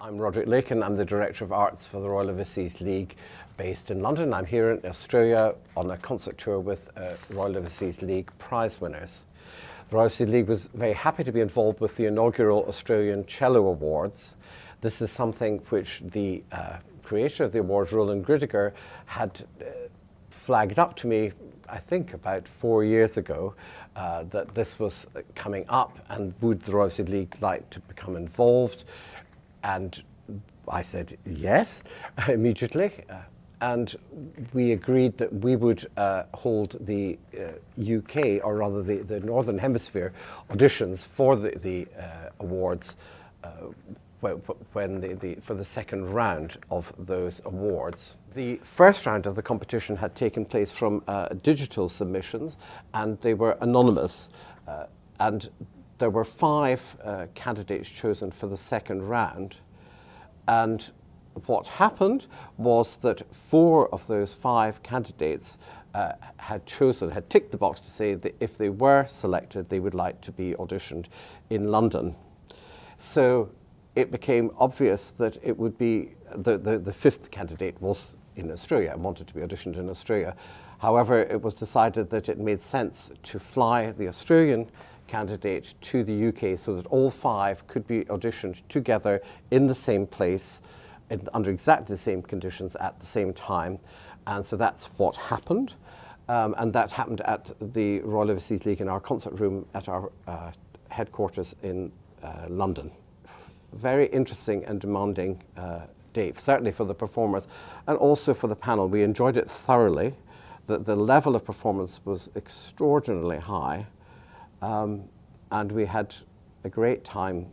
I'm Roderick Lakin. I'm the Director of Arts for the Royal Overseas League based in London. I'm here in Australia on a concert tour with Royal Overseas League prize winners. The Royal Overseas League was very happy to be involved with the inaugural Australian Cello Awards. This is something which the creator of the awards, Roland Gridiger, had flagged up to me, I think about 4 years ago, that this was coming up and would the Royal Overseas League like to become involved. And I said yes immediately, and we agreed that we would hold the UK, or rather the Northern Hemisphere auditions for the awards for the second round of those awards. The first round of the competition had taken place from digital submissions, and they were anonymous, and there were 5 candidates chosen for the second round. And what happened was that 4 of those 5 candidates had ticked the box to say that if they were selected, they would like to be auditioned in London. So it became obvious that it would be the 5th candidate was in Australia and wanted to be auditioned in Australia. However, it was decided that it made sense to fly the Australian candidate to the UK so that all 5 could be auditioned together in the same place, under exactly the same conditions at the same time. And so that's what happened. And that happened at the Royal Overseas League in our concert room at our headquarters in London. Very interesting and demanding day, certainly for the performers and also for the panel. We enjoyed it thoroughly. The level of performance was extraordinarily high. And we had a great time,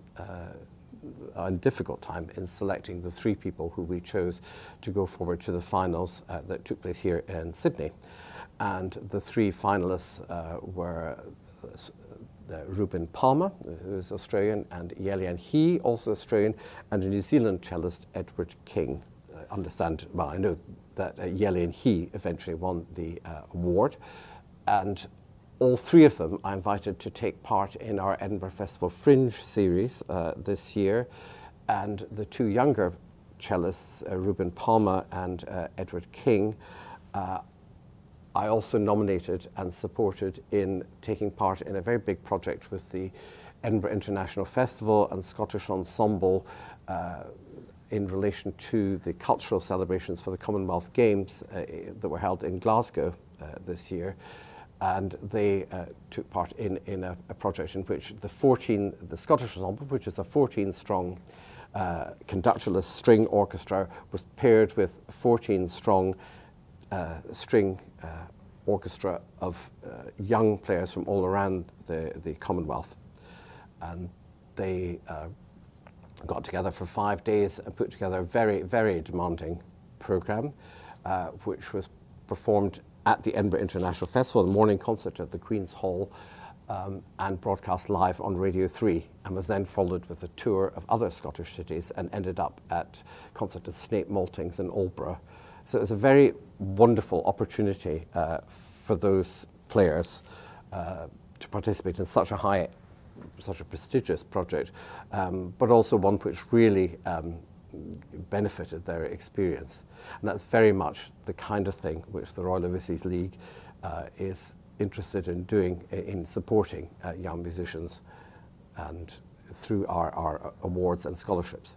a difficult time, in selecting the 3 people who we chose to go forward to the finals that took place here in Sydney. And the 3 finalists were Ruben Palmer, who is Australian, and Yelian He, also Australian, and a New Zealand cellist, Edward King. I know that Yelian He eventually won the award. And all 3 of them I invited to take part in our Edinburgh Festival Fringe series this year. And the 2 younger cellists, Ruben Palmer and Edward King, I also nominated and supported in taking part in a very big project with the Edinburgh International Festival and Scottish Ensemble in relation to the cultural celebrations for the Commonwealth Games that were held in Glasgow this year. And they took part in a project in which the Scottish Ensemble, which is a 14-strong conductorless string orchestra, was paired with a 14-strong string orchestra of young players from all around the Commonwealth. And they got together for 5 days and put together a very, very demanding programme, which was performed at the Edinburgh International Festival, the morning concert at the Queen's Hall, and broadcast live on Radio 3, and was then followed with a tour of other Scottish cities and ended up at concert at Snape Maltings in Aldeburgh. So it was a very wonderful opportunity for those players to participate in such a prestigious project, but also one which really benefited their experience. And that's very much the kind of thing which the Royal Overseas League is interested in doing, in supporting young musicians and through our awards and scholarships.